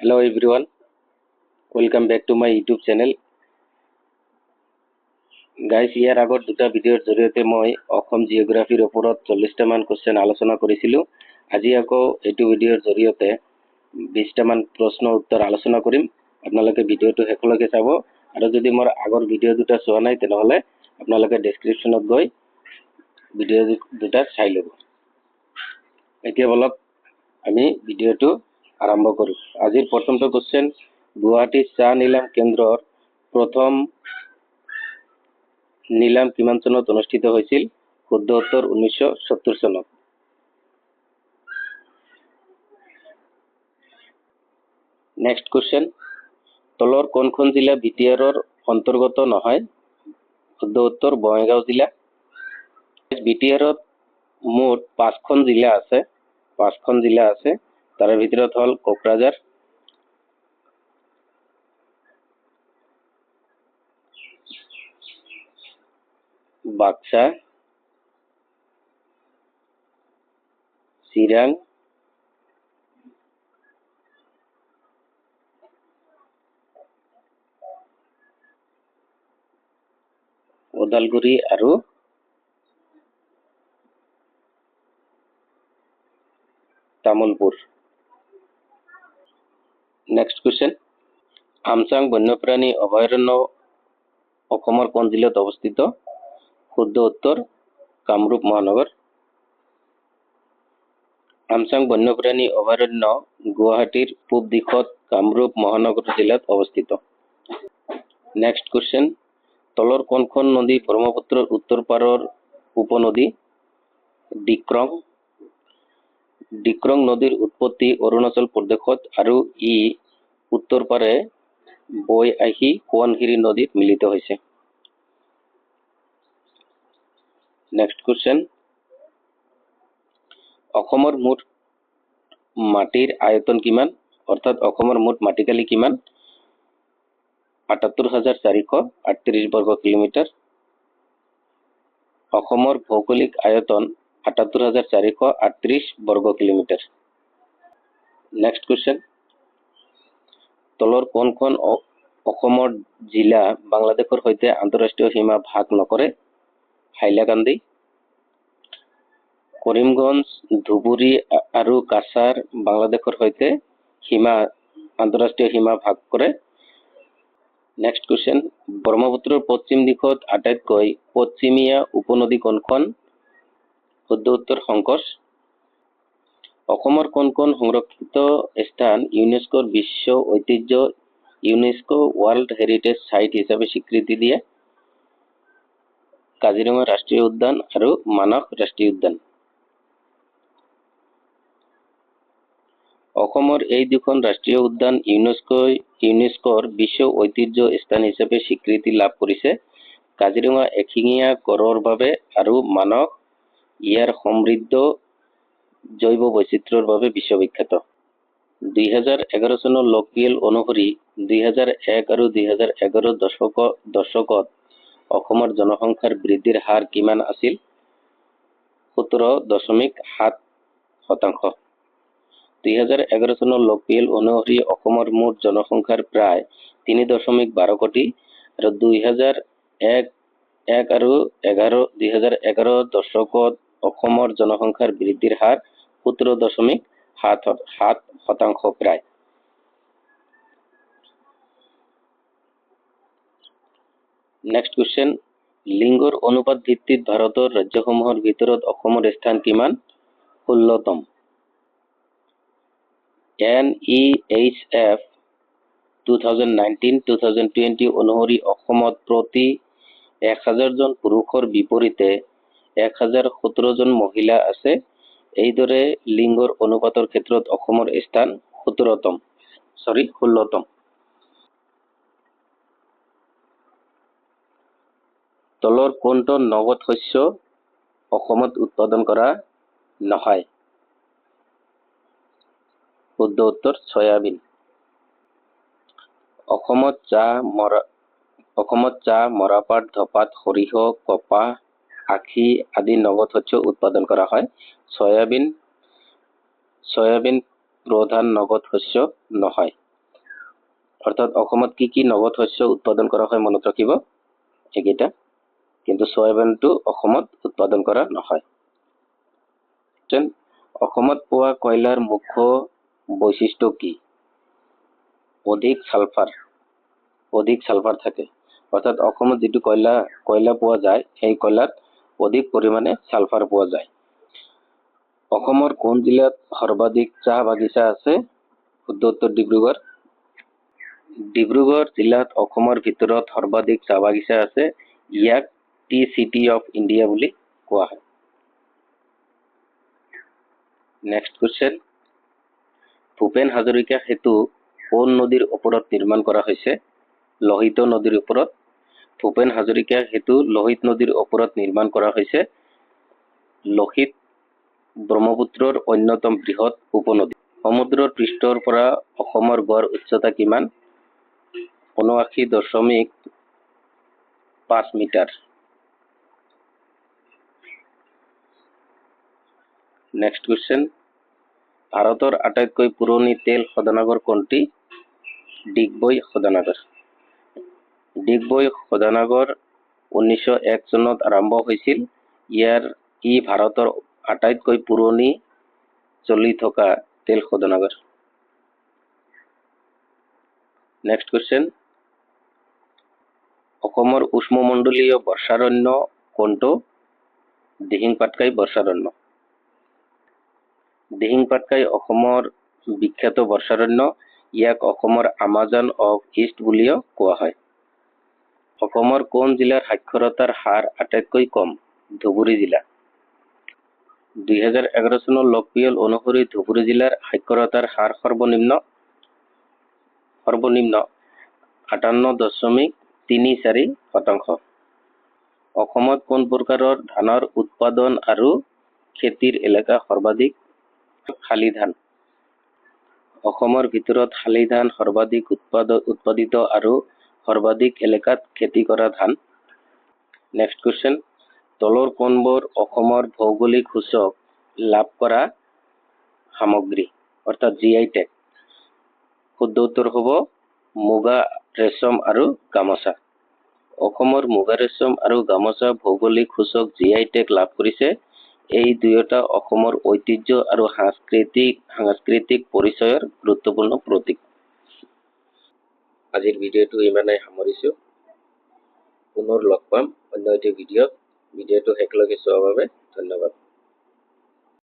Hello everyone, welcome back to my YouTube channel. Guys, ইয়াৰ আগত দুটা ভিডিঅ'ৰ জৰিয়তে মই অসম জিঅ'গ্ৰাফিৰ ওপৰত 40টা মান কোৱেশ্চন আলোচনা কৰিছিলোঁ। আজি আকৌ এইটো ভিডিঅ'ৰ জৰিয়তে 20টা মান প্ৰশ্ন উত্তৰ আলোচনা কৰিম। আপোনালোকে ভিডিঅ'টো শেষলৈকে চাব আৰু যদি মোৰ আগৰ ভিডিঅ' দুটা চোৱা নাই তেনেহ'লে আপোনালোকে ডেছক্ৰিপশ্যনত গৈ ভিডিঅ' দুটা চাই ল'ব। এতিয়া বলক আমি ভিডিঅ'টো আৰম্ভ কৰোঁ। আজিৰ প্ৰথমটো কোৱেশ্চন, গুৱাহাটী চাহ নিলাম কেন্দ্ৰৰ প্ৰথম নিলাম কিমান চনত অনুষ্ঠিত হৈছিল? শুদ্ধ উত্তৰ 1970 চনত। নেক্সট কোৱেশ্চন, তলৰ কোনখন জিলা বিটিআৰৰ অন্তৰ্গত নহয়? শুদ্ধ উত্তৰ বঙাইগাঁও জিলা। বিটিআৰত মুঠ 5খন জিলা আছে। তাৰে ভিতৰত হ'ল কোকৰাঝাৰ, বাক্সা, চিৰাং, ওদালগুৰি আৰু তামুলপুৰ। নেক্সট কুৱেশ্চন, আমচাং বন্যপ্ৰাণী অভয়াৰণ্য অসমৰ কোন জিলাত অৱস্থিত? শুদ্ধ উত্তৰ কামৰূপ মহানগৰ। আমচাং বন্যপ্ৰাণী অভয়াৰণ্য গুৱাহাটীৰ পূব দিশত কামৰূপ মহানগৰ জিলাত অৱস্থিত। নেক্সট কুৱেশ্চন, তলৰ কোনখন নদী ব্ৰহ্মপুত্ৰৰ উত্তৰ পাৰৰ উপনদী? ডিক্ৰং নদীৰ উৎপত্তি অৰুণাচল প্ৰদেশত আৰু ই উত্তৰ পাৰে বৈ আহি সোৱণশিৰি নদীত মিলিত হৈছে। নেক্সট কুৱেশ্চন, অসমৰ মুঠ মাটিৰ আয়তন কিমান? অৰ্থাৎ অসমৰ মুঠ মাটিকালি কিমান? ৭৮,৪৩৮ বৰ্গ কিলোমিটাৰ। অসমৰ ভৌগোলিক আয়তন ৭৮,৪৩৮ বৰ্গ কিলোমিটাৰ। নেক্সট কুৱেশ্চন, তলৰ কোনখন অসমৰ জিলা বাংলাদেশৰ সৈতে আন্তঃৰাষ্ট্ৰীয় সীমা ভাগ নকৰে? হাইলাকান্দি। কৰিমগঞ্জ, ধুবুৰী আৰু কাছাৰ বাংলাদেশৰ সৈতে আন্তঃৰাষ্ট্ৰীয় সীমা ভাগ কৰে। নেক্সট কুৱেশ্চন, ব্ৰহ্মপুত্ৰৰ পশ্চিম দিশত আটাইতকৈ পশ্চিমীয়া উপনদী কোনখন? শুদ্ধ উত্তৰ শংকোচ। অসমৰ কোন কোন সংৰক্ষিত স্থান ইউনেস্কোৰ বিশ্ব ঐতিহ্য ইউনেস্কো ৱৰ্ল্ড হেৰিটেজ সাইট হিচাপে স্বীকৃতি দিয়ে? কাজিৰঙা ৰাষ্ট্ৰীয় উদ্যান আৰু মানস ৰাষ্ট্ৰীয় উদ্যান। অসমৰ এই দুখন ৰাষ্ট্ৰীয় উদ্যান ইউনেস্কোৰ বিশ্ব ঐতিহ্য স্থান হিচাপে স্বীকৃতি লাভ কৰিছে। কাজিৰঙা এশিঙীয়া গঁড়ৰ বাবে আৰু মানস ইয়াৰ সমৃদ্ধ জৈৱ বৈচিত্ৰ্যৰ বাবে বিশ্ববিখ্যাত। 2011 চনৰ লোকপিয়ল অনুসৰি 2001 আৰু 2011 দশকত অসমৰ জনসংখ্যাৰ বৃদ্ধিৰ হাৰ কিমান আছিল? 17.7%। 2011 চনৰ লোকপিয়ল অনুসৰি অসমৰ মুঠ জনসংখ্যাৰ প্ৰায় 3.12 কোটি আৰু 2001 আৰু 2011 দশকত অসমৰ জনসংখ্যাৰ বৃদ্ধিৰ হাৰ 17.7% প্ৰায়। নেক্সট কুৱেশ্চন, লিংগৰ অনুপাত ভিত্তিত ভাৰতৰ ৰাজ্যসমূহৰ ভিতৰত অসমৰ স্থান কিমান? 16তম। NEHF 2019-2020 অনুসৰি অসমত প্ৰতি 1000 জন পুৰুষৰ বিপৰীতে 1017 জন মহিলা আছে। এইদৰে লিংগৰ অনুপাতৰ ক্ষেত্ৰত অসমৰ স্থান 16তম। তলৰ কোনটো নগদ শস্য অসমত উৎপাদন কৰা নহয়? শুদ্ধ উত্তৰ সয়াবিন। অসমত চাহ, মৰাপাট, ধপাত, সৰিয়হ, কপাহ, আখি আদি নগদ শস্য উৎপাদন কৰা হয়। সয়াবিন প্ৰধান নগদ শস্য নহয়। অৰ্থাৎ অসমত কি কি নগদ শস্য উৎপাদন কৰা হয় মনত ৰাখিব এইকেইটা, কিন্তু সয়াবিনটো অসমত উৎপাদন কৰা নহয়। অসমত পোৱা কয়লাৰ মুখ্য বৈশিষ্ট্য কি? অধিক সালফাৰ থাকে। অৰ্থাৎ অসমত যিটো কয়লা পোৱা যায় সেই কয়লাত অধিক পৰিমাণে সালফাৰ পোৱা যায়। অসমৰ কোন জিলাত সৰ্বাধিক চাহ বাগিচা আছে? শুদ্ধ উত্তৰ ডিব্ৰুগড়। ডিব্ৰুগড় জিলাত অসমৰ ভিতৰত সৰ্বাধিক চাহ বাগিচা আছে। ইয়াক টি চিটি অফ ইণ্ডিয়া বুলি কোৱা হয়। নেক্সট কুৱেশ্যন, ভূপেন হাজৰিকা সেতু কোন নদীৰ ওপৰত নিৰ্মাণ কৰা হৈছে? লোহিত নদীৰ ওপৰত। ভূপেন হাজৰিকা সেতু লোহিত নদীৰ ওপৰত নিৰ্মাণ কৰা হৈছে। লোহিত ব্ৰহ্মপুত্ৰৰ অন্যতম বৃহৎ উপনদী। সমুদ্ৰৰ পৃষ্ঠৰ পৰা অসমৰ গড় উচ্চতা কিমান? ৭৯.৫ মিটাৰ। নেক্সট কুৱেশ্যন, ভাৰতৰ আটাইতকৈ পুৰণি তেল শোধনাগাৰ কোনটি? ডিগবৈ শোধনাগাৰ। ডিগবৈ শোধনাগাৰ 1901 চনত আৰম্ভ হৈছিল। ই ভাৰতৰ আটাইতকৈ পুৰণি চলি থকা তেল শোধনাগাৰ। নেক্সট কুৱেশ্যন, অসমৰ উষ্ণমণ্ডলীয় বৰ্ষাৰণ্য কোনটো? দিহিং পাটকাই বৰ্ষাৰণ্য। দিহিং পাটকাই অসমৰ বিখ্যাত বৰ্ষাৰণ্য। ইয়াক অসমৰ আমাজন অফ ইষ্ট বুলিও কোৱা হয়। অসমৰ কোন জিলাৰ সাক্ষৰতাৰ হাৰ আটাইতকৈ কম? ধুবুৰী জিলা। 2011 চনৰ লোকপিয়ল অনুসৰি ধুবুৰী জিলাৰ সাক্ষৰতাৰ হাৰ সৰ্বনিম্ন 58.34%। অসমত কোন প্ৰকাৰৰ ধানৰ উৎপাদন আৰু খেতিৰ এলেকা সৰ্বাধিক? শালি ধান। অসমৰ ভিতৰত শালি ধান সৰ্বাধিক উৎপাদিত আৰু সৰ্বাধিক এলেকাত খেতি কৰা ধান। নেক্সট কুৱেশ্যন, তলৰ কোনবোৰ অসমৰ ভৌগোলিক সূচক লাভ কৰা সামগ্ৰী অৰ্থাৎ GI টেগ? শুদ্ধ উত্তৰ হ'ব মুগা, ৰেচম আৰু গামোচা। অসমৰ মুগা, ৰেচম আৰু গামোচা ভৌগোলিক সূচক GI টেগ লাভ কৰিছে। এই দুয়োটা অসমৰ ঐতিহ্য আৰু সাংস্কৃতিক পৰিচয়ৰ গুৰুত্বপূৰ্ণ প্ৰতীক। আজিৰ ভিডিঅ'টো ইমানেই সামৰিছোঁ। পুনৰ লগ পাম অন্য এটি ভিডিঅ'টো শেষলৈকে চোৱাৰ বাবে ধন্যবাদ।